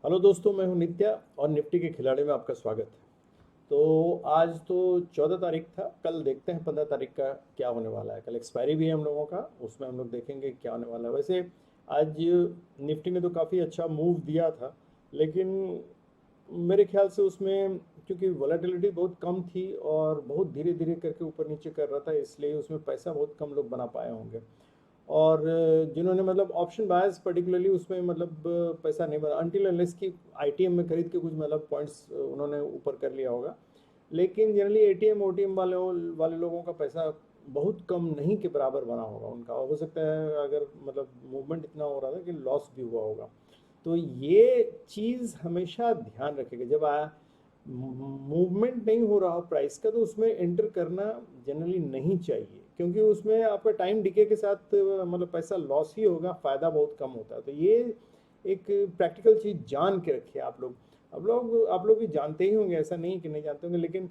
Hello दोस्तों, मैं हूं नित्या और निफ्टी के खिलाड़ी में आपका स्वागत है। तो आज तो 14 तारीख था, कल देखते हैं 15 तारीख का क्या होने वाला है। कल एक्सपायरी भी है हम लोगों का, उसमें हम लोग देखेंगे क्या होने वाला है। वैसे आज निफ्टी ने तो काफ़ी अच्छा मूव दिया था, लेकिन मेरे ख्याल से उसमें क्योंकि वॉलेटिलिटी बहुत कम थी और बहुत धीरे धीरे करके ऊपर नीचे कर रहा था, इसलिए उसमें पैसा बहुत कम लोग बना पाए होंगे। और जिन्होंने मतलब ऑप्शन बायर्स पर्टिकुलरली उसमें मतलब पैसा नहीं बना अनटिल अनलेस की आईटीएम में खरीद के कुछ मतलब पॉइंट्स उन्होंने ऊपर कर लिया होगा। लेकिन जनरली एटीएम ओटीएम वाले लोगों का पैसा बहुत कम नहीं के बराबर बना होगा उनका। हो सकता है अगर मतलब मूवमेंट इतना हो रहा था कि लॉस भी हुआ होगा। तो ये चीज़ हमेशा ध्यान रखेगा जब मूवमेंट नहीं हो रहा हो प्राइस का, तो उसमें एंटर करना जनरली नहीं चाहिए, क्योंकि उसमें आपका टाइम डिके के साथ मतलब पैसा लॉस ही होगा, फ़ायदा बहुत कम होता है। तो ये एक प्रैक्टिकल चीज़ जान के रखिए आप लोग भी जानते ही होंगे, ऐसा नहीं कि नहीं जानते होंगे, लेकिन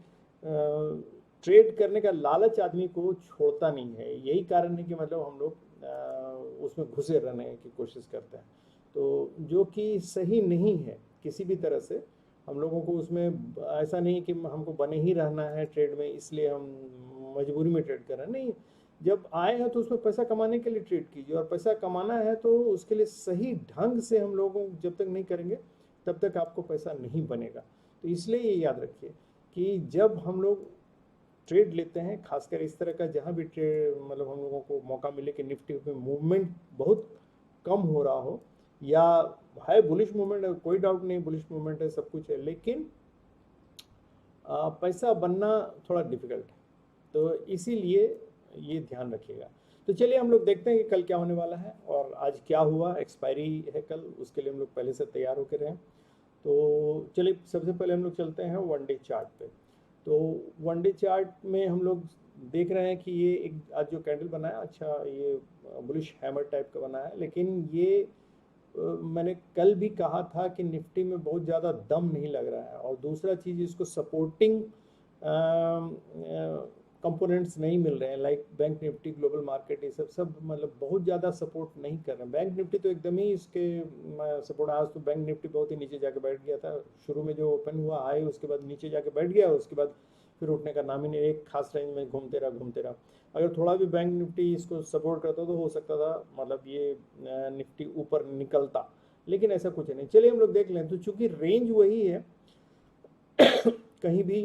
ट्रेड करने का लालच आदमी को छोड़ता नहीं है। यही कारण है कि मतलब हम लोग उसमें घुसे रहने की कोशिश करते हैं, तो जो कि सही नहीं है किसी भी तरह से। हम लोगों को उसमें ऐसा नहीं कि हमको बने ही रहना है ट्रेड में, इसलिए हम मजबूरी में ट्रेड कर रहे हैं, नहीं। जब आए हैं तो उसमें पैसा कमाने के लिए ट्रेड कीजिए, और पैसा कमाना है तो उसके लिए सही ढंग से हम लोगों जब तक नहीं करेंगे तब तक आपको पैसा नहीं बनेगा। तो इसलिए ये याद रखिए कि जब हम लोग ट्रेड लेते हैं, खासकर इस तरह का जहाँ भी ट्रेड मतलब हम लोगों को मौका मिले कि निफ्टी में मूवमेंट बहुत कम हो रहा हो, या है बुलिश मूवमेंट है, कोई डाउट नहीं बुलिश मूवमेंट है, सब कुछ है, लेकिन पैसा बनना थोड़ा डिफिकल्ट है। तो इसीलिए ये ध्यान रखिएगा। तो चलिए हम लोग देखते हैं कि कल क्या होने वाला है और आज क्या हुआ। एक्सपायरी है कल, उसके लिए हम लोग पहले से तैयार होकर रहें। तो चलिए सबसे पहले हम लोग चलते हैं वन डे चार्ट पे। तो वन डे चार्ट में हम लोग देख रहे हैं कि ये एक आज जो कैंडल बना है, अच्छा ये बुलिश हैमर टाइप का बना है, लेकिन ये मैंने कल भी कहा था कि निफ्टी में बहुत ज़्यादा दम नहीं लग रहा है। और दूसरा चीज़, इसको सपोर्टिंग कंपोनेंट्स नहीं मिल रहे हैं, like bank Nifty, global market, ये सब सब मतलब बहुत ज़्यादा सपोर्ट नहीं कर रहे हैं। बैंक निफ्टी तो एकदम ही इसके सपोर्ट, आज तो बैंक निफ्टी बहुत ही नीचे जाके बैठ गया था। शुरू में जो ओपन हुआ हाई, उसके बाद नीचे जाके बैठ गया, उसके बाद फिर उठने का नाम ही नहीं, एक खास रेंज में घूमते रहा। अगर थोड़ा भी बैंक निफ्टी इसको सपोर्ट करता तो हो सकता था मतलब ये निफ्टी ऊपर निकलता, लेकिन ऐसा कुछ नहीं। चलिए हम लोग देख लें। तो चूंकि रेंज वही है, कहीं भी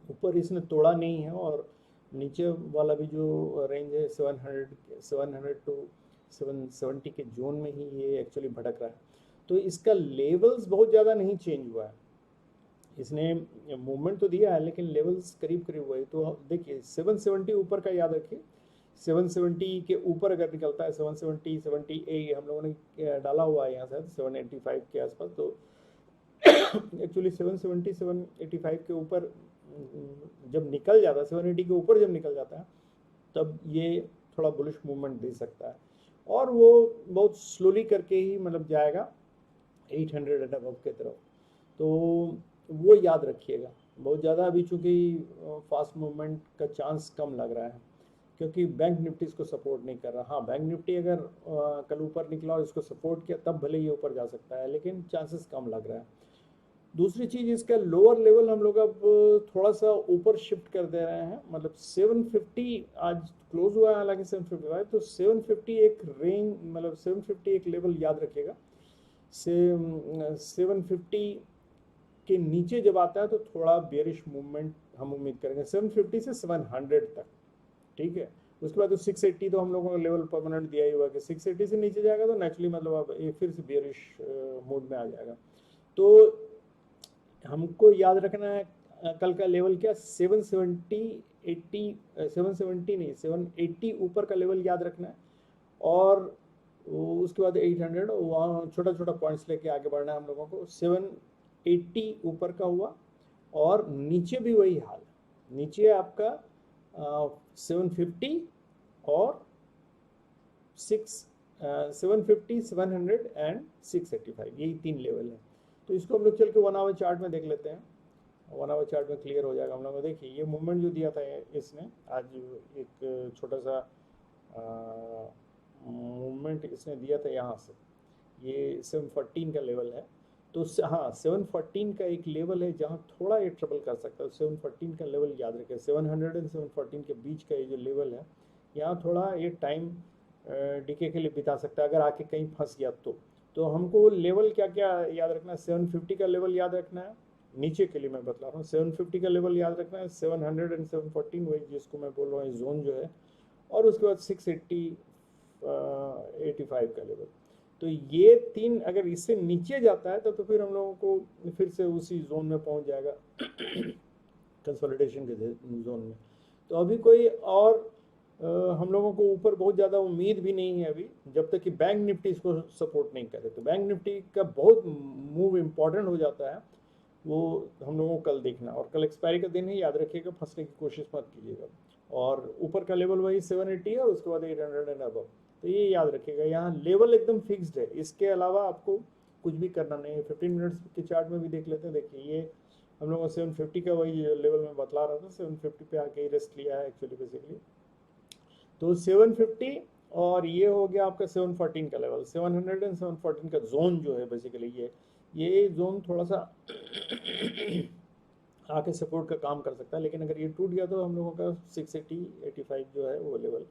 ऊपर इसने तोड़ा नहीं है, और नीचे वाला भी जो रेंज है 700 टू 770 के जोन में ही ये एक्चुअली भटक रहा है। तो इसका लेवल्स बहुत ज़्यादा नहीं चेंज हुआ है, इसने मूवमेंट तो दिया है लेकिन लेवल्स करीब करीब हुए। तो देखिए 770 ऊपर का याद रखिए, 770 के ऊपर अगर निकलता है, 770 78 हम लोगों ने डाला हुआ है यहाँ से 785 के आसपास। तो एक्चुअली 770 785 के ऊपर जब निकल जाता है, 780 के ऊपर जब निकल जाता है, तब ये थोड़ा बुलिश मूवमेंट दे सकता है। और वो बहुत स्लोली करके ही मतलब जाएगा 800 एंड अबव की तरफ। तो वो याद रखिएगा। बहुत ज़्यादा अभी चूँकि फास्ट मूवमेंट का चांस कम लग रहा है, क्योंकि बैंक निफ्टी इसको सपोर्ट नहीं कर रहा। हाँ, बैंक निफ्टी अगर कल ऊपर निकला और इसको सपोर्ट किया तब भले ये ऊपर जा सकता है, लेकिन चांसेस कम लग रहा है। दूसरी चीज़, इसका लोअर लेवल हम लोग अब थोड़ा सा ऊपर शिफ्ट कर दे रहे हैं, मतलब 750 आज क्लोज हुआ है, हालांकि 755, तो 750 एक रेंज, मतलब 750 एक लेवल याद रखिएगा। से 750 के नीचे जब आता है तो थोड़ा बेरिश मूवमेंट हम उम्मीद करेंगे 750 से 700 तक, ठीक है। उसके बाद तो 680 तो हम लोगों का लेवल परमानेंट दिया ही हुआ कि 680 से नीचे जाएगा तो नेचुरली मतलब अब ये फिर से बेरिश मूड में आ जाएगा। तो हमको याद रखना है कल का लेवल क्या, 770 80 770 नहीं 780 ऊपर का लेवल याद रखना है। और उसके बाद 800 वहाँ छोटा छोटा पॉइंट्स लेके आगे बढ़ना है हम लोगों को। 780 ऊपर का हुआ, और नीचे भी वही हाल है। नीचे आपका 750 और 750 700 एंड 685, यही तीन लेवल है। तो इसको हम लोग चल के 1 आवर चार्ट में देख लेते हैं। 1 आवर चार्ट में क्लियर हो जाएगा हम लोग को। देखिए ये मूवमेंट जो दिया था इसने आज, एक छोटा सा मूवमेंट इसने दिया था यहाँ से, ये 714 का लेवल है। तो हाँ 714 का एक लेवल है जहाँ थोड़ा ये ट्रबल कर सकता है। 714 का लेवल याद रखें, 700 एंड 714 के बीच का ये जो लेवल है, यहाँ थोड़ा ये टाइम डीके के लिए बिता सकता है अगर आके कहीं फंस गया तो हमको लेवल क्या क्या याद रखना है। 750 का लेवल याद रखना है, नीचे के लिए मैं बता रहा हूँ। 750 का लेवल याद रखना है, 700 एंड 714 वही जिसको मैं बोल रहा हूँ जोन जो है, और उसके बाद 680 85 का लेवल। तो ये तीन अगर इससे नीचे जाता है तो फिर हम लोगों को फिर से उसी जोन में पहुंच जाएगा कंसोलिडेशन के जोन में। तो अभी कोई और हम लोगों को ऊपर बहुत ज़्यादा उम्मीद भी नहीं है अभी, जब तक कि बैंक निफ्टी इसको सपोर्ट नहीं करे। तो बैंक निफ्टी का बहुत मूव इम्पॉर्टेंट हो जाता है, वो हम लोगों को कल देखना। और कल एक्सपायरी का दिन है, याद रखिएगा, फंसने की कोशिश मत कीजिएगा। और ऊपर का लेवल वही 780 है और उसके बाद 800 एंड अबव। तो ये याद रखिएगा, यहाँ लेवल एकदम फिक्स्ड है, इसके अलावा आपको कुछ भी करना नहीं है। 15 मिनट्स के चार्ट में भी देख लेते हैं। देखिए ये हम लोगों को 750 का वही लेवल में बतला रहा था, 750 पे आके ही रेस्ट लिया है एक्चुअली बेसिकली। तो 750 और ये हो गया आपका 714 का लेवल। 700 एंड 714 का जोन जो है बेसिकली ये जोन थोड़ा सा आके सपोर्ट का काम कर सकता है, लेकिन अगर ये टूट गया तो हम लोगों का 680 85 जो है वो लेवल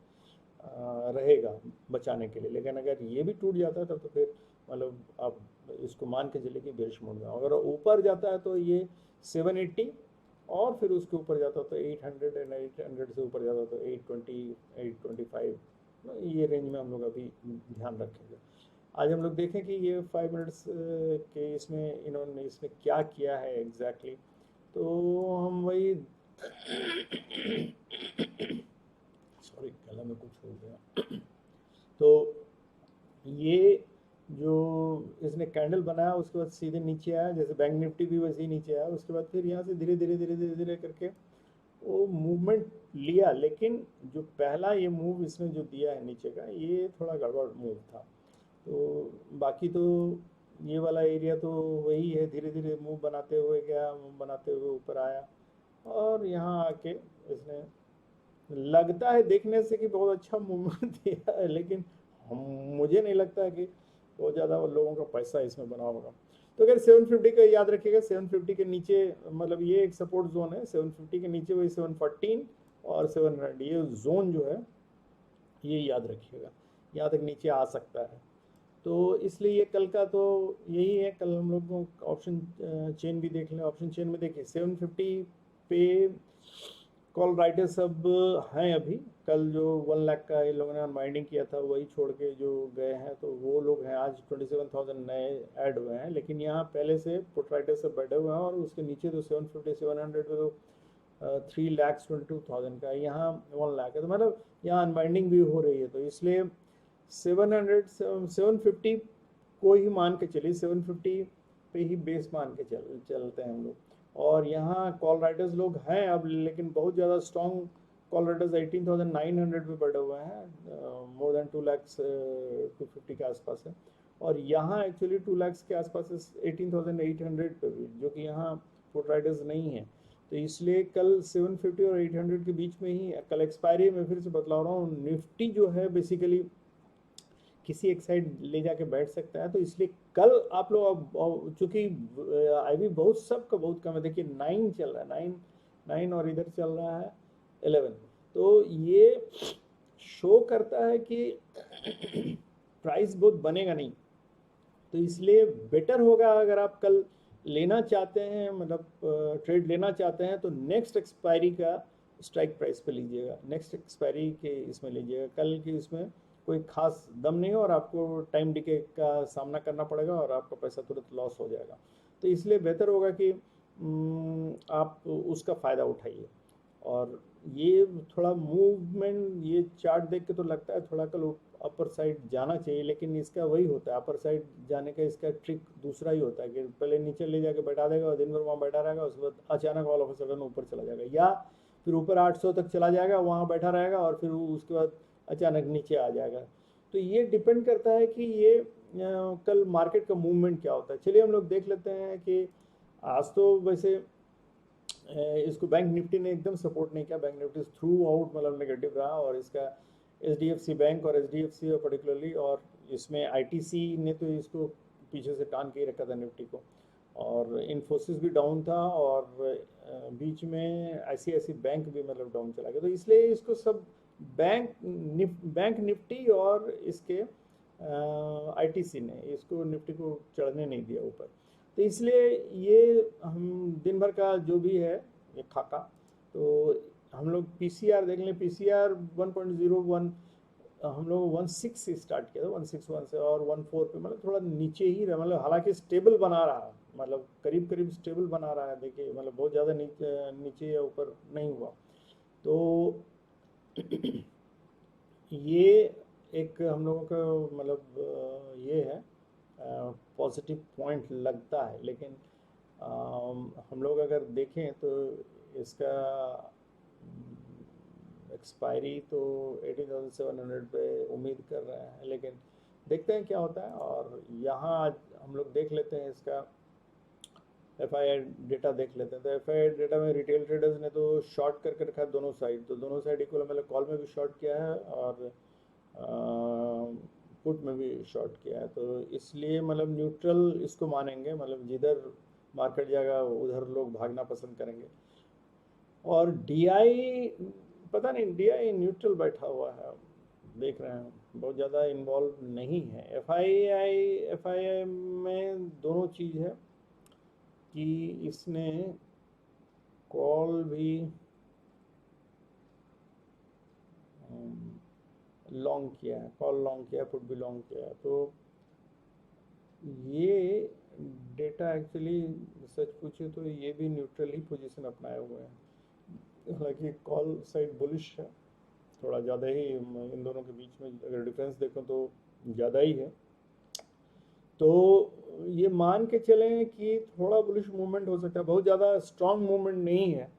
रहेगा बचाने के लिए। लेकिन अगर ये भी टूट जाता है तब तो फिर मतलब आप इसको मान के चले कि बेरिश मोड में। अगर ऊपर जाता है तो ये 780 और फिर उसके ऊपर जाता है तो 800 एंड 800 से ऊपर जाता है तो 820 825, ये रेंज में हम लोग अभी ध्यान रखेंगे। आज हम लोग देखें कि ये 5 मिनट्स के इसमें इन्होंने इसमें क्या किया है एग्जैक्टली। तो हम वही सॉरी गला में कुछ हो गया। तो ये जो इसने कैंडल बनाया उसके बाद सीधे नीचे आया, जैसे बैंक निफ्टी भी वैसे ही नीचे आया। उसके बाद फिर यहाँ से धीरे धीरे धीरे धीरे धीरे करके वो मूवमेंट लिया, लेकिन जो पहला ये मूव इसने जो दिया है नीचे का, ये थोड़ा गड़बड़ मूव था। तो बाकी तो ये वाला एरिया तो वही है, धीरे धीरे मूव बनाते हुए गया, मूव बनाते हुए ऊपर आया और यहाँ आके इसने लगता है देखने से कि बहुत अच्छा मूवमेंट दिया है, लेकिन मुझे नहीं लगता कि बहुत ज़्यादा लोगों का पैसा इसमें बना होगा। तो अगर 750 का याद रखिएगा, 750 के नीचे मतलब ये एक सपोर्ट जोन है, 750 के नीचे वही 714 और 700 ये जोन जो है ये याद रखिएगा, यहाँ तक नीचे आ सकता है। तो इसलिए ये कल का तो यही है। कल हम लोग को ऑप्शन चेन भी देख लें। ऑप्शन चेन में देखिए 750 पे कॉल राइटर सब हैं अभी। कल जो 1 लाख का इन लोगों ने अनवाइंडिंग किया था वही छोड़ के जो गए हैं तो वो लोग हैं। आज 27,000 नए ऐड हुए हैं, लेकिन यहाँ पहले से पुट राइटर सब बैठे हुए हैं और उसके नीचे तो 750 700 पे तो 3,22,000 का, यहाँ 1 लाख है। तो मतलब यहाँ अनवाइंडिंग भी हो रही है, तो इसलिए 750 को ही मान के चलिए, 750 पे ही बेस मान के चलते हैं हम लोग। और यहाँ कॉल राइटर्स लोग हैं अब, लेकिन बहुत ज़्यादा स्ट्रॉन्ग कॉल राइटर्स 18,900 पे बढ़े हुए हैं, मोर देन 2 लाख 250 के आसपास है। और यहाँ एक्चुअली 2 लाख के आसपास 18,800 पे भी, जो कि यहाँ फुट राइडर्स नहीं है। तो इसलिए कल 750 और 800 के बीच में ही कल एक्सपायरी में फिर से बतला रहा हूँ, निफ्टी जो है बेसिकली किसी एक साइड ले जाके बैठ सकता है। तो इसलिए कल आप लोग, चूंकि आईवी बहुत सबका बहुत कम है, देखिए 9 चल रहा है, 9 और इधर चल रहा है 11। तो ये शो करता है कि प्राइस बहुत बनेगा नहीं। तो इसलिए बेटर होगा अगर आप कल लेना चाहते हैं, मतलब ट्रेड लेना चाहते हैं, तो नेक्स्ट एक्सपायरी का स्ट्राइक प्राइस पे लीजिएगा, नेक्स्ट एक्सपायरी के इसमें लीजिएगा। कल की इसमें कोई खास दम नहीं हो और आपको टाइम डिके का सामना करना पड़ेगा और आपका पैसा तुरंत लॉस हो जाएगा। तो इसलिए बेहतर होगा कि आप उसका फ़ायदा उठाइए। और ये थोड़ा मूवमेंट, ये चार्ट देख के तो लगता है थोड़ा कल अपर साइड जाना चाहिए, लेकिन इसका वही होता है, अपर साइड जाने का इसका ट्रिक दूसरा ही होता है कि पहले नीचे ले जाके बैठा देगा और दिन भर वहाँ बैठा रहेगा, उसके बाद अचानक ऑल ऑफ अ सडन ऊपर चला जाएगा, या फिर ऊपर 800 तक चला जाएगा, वहाँ बैठा रहेगा और फिर उसके बाद अचानक नीचे आ जाएगा। तो ये डिपेंड करता है कि ये कल मार्केट का मूवमेंट क्या होता है। चलिए हम लोग देख लेते हैं कि आज तो वैसे इसको बैंक निफ्टी ने एकदम सपोर्ट नहीं किया। बैंक निफ्टी थ्रू आउट मतलब नेगेटिव रहा, और इसका एचडीएफसी बैंक और एचडीएफसी पर्टिकुलरली, और इसमें आईटीसी ने तो इसको पीछे से टान के ही रखा था निफ्टी को। और इन्फोसिस भी डाउन था और बीच में ICICI बैंक भी मतलब डाउन चला गया। तो इसलिए इसको सब बैंक निफ्टी और इसके ITC ने इसको निफ्टी को चढ़ने नहीं दिया ऊपर। तो इसलिए ये हम दिन भर का जो भी है ये खाका, तो हम लोग PCR देख लें। PCR 1.01 हम लोग 16 से स्टार्ट किया था, 161 से, और 14 पे मतलब थोड़ा नीचे ही रहा, मतलब हालांकि स्टेबल बना रहा, मतलब करीब करीब स्टेबल बना रहा है। देखिए मतलब बहुत ज़्यादा नीचे या ऊपर नहीं हुआ। तो ये एक हम लोगों का मतलब ये है पॉजिटिव पॉइंट लगता है। लेकिन हम लोग अगर देखें तो इसका एक्सपायरी तो 18,700 पे उम्मीद कर रहे हैं, लेकिन देखते हैं क्या होता है। और यहाँ हम लोग देख लेते हैं इसका FII डेटा देख लेते हैं। तो FII डेटा में रिटेल ट्रेडर्स ने तो शॉर्ट करके रखा है दोनों साइड, तो दोनों साइड इक्वल, मतलब कॉल में भी शॉर्ट किया है और पुट में भी शॉर्ट किया है। तो इसलिए मतलब न्यूट्रल इसको मानेंगे, मतलब जिधर मार्केट जाएगा उधर लोग भागना पसंद करेंगे। और DI पता नहीं, DI न्यूट्रल बैठा हुआ है, देख रहे हैं बहुत ज़्यादा इन्वॉल्व नहीं है। FII में दोनों चीज़ है कि इसने कॉल भी लॉन्ग किया है, कॉल लॉन्ग किया है, पुट भी लॉन्ग किया है। तो ये डेटा एक्चुअली सच पूछे तो ये भी न्यूट्रल ही पोजीशन अपनाए हुए हैं। हालांकि कॉल साइड बुलिश है, थोड़ा ज़्यादा ही इन दोनों के बीच में अगर डिफरेंस देखो तो ज़्यादा ही है। तो ये मान के चलें कि थोड़ा बुलिश मूवमेंट हो सकता है, बहुत ज़्यादा स्ट्रॉन्ग मूवमेंट नहीं है,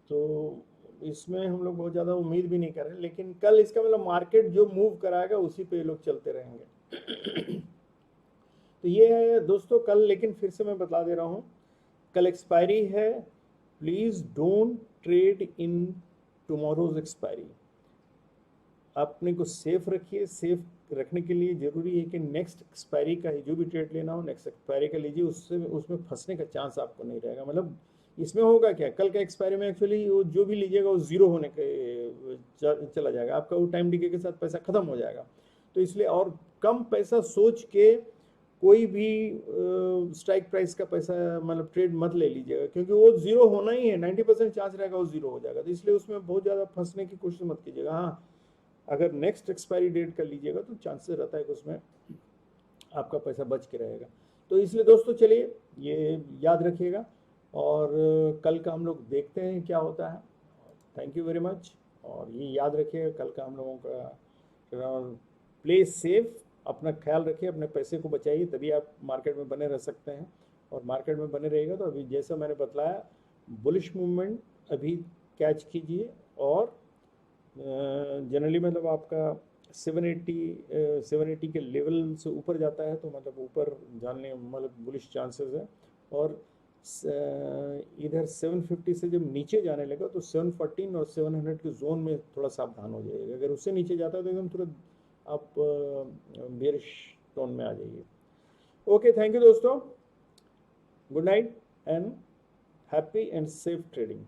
तो इसमें हम लोग बहुत ज़्यादा उम्मीद भी नहीं कर रहे। लेकिन कल इसका मतलब मार्केट जो मूव कराएगा उसी पे लोग चलते रहेंगे। तो ये है दोस्तों कल। लेकिन फिर से मैं बता दे रहा हूँ, कल एक्सपायरी है, please don't trade in tomorrow's expiry. अपने को सेफ रखिए। सेफ रखने के लिए ज़रूरी है कि नेक्स्ट एक्सपायरी का ही जो भी ट्रेड लेना हो नेक्स्ट एक्सपायरी का लीजिए, उससे उसमें फंसने का चांस आपको नहीं रहेगा। मतलब इसमें होगा क्या, कल का एक्सपायरी में एक्चुअली वो जो भी लीजिएगा वो ज़ीरो होने के चला जाएगा, आपका वो टाइम डिके के साथ पैसा ख़त्म हो जाएगा। तो इसलिए और कम पैसा सोच के कोई भी स्ट्राइक प्राइस का पैसा मतलब ट्रेड मत ले लीजिएगा, क्योंकि वो ज़ीरो होना ही है, 90% चांस रहेगा वो ज़ीरो हो जाएगा। तो इसलिए उसमें बहुत ज़्यादा फंसने की कोशिश मत कीजिएगा। हाँ, अगर नेक्स्ट एक्सपायरी डेट का लीजिएगा तो चांसेस रहता है कि उसमें आपका पैसा बच के रहेगा। तो इसलिए दोस्तों चलिए ये याद रखिएगा, और कल का हम लोग देखते हैं क्या होता है। Thank you very much. और ये याद रखिएगा कल का हम लोगों का प्ले सेफ, अपना ख्याल रखिए, अपने पैसे को बचाइए, तभी आप मार्केट में बने रह सकते हैं। और मार्केट में बने रहिएगा तो अभी जैसा मैंने बताया बुलिश मूवमेंट अभी कैच कीजिए। और जनरली मतलब आपका 780 के लेवल से ऊपर जाता है तो मतलब ऊपर जाने मतलब बुलिश चांसेस है। और इधर 750 से जब नीचे जाने लगा तो 714 और 700 के जोन में थोड़ा सावधान हो जाइएगा। अगर उससे नीचे जाता है तो एकदम तुरंत आप बेरिश टोन में आ जाइए। ओके, थैंक यू दोस्तों, good night and happy and safe trading.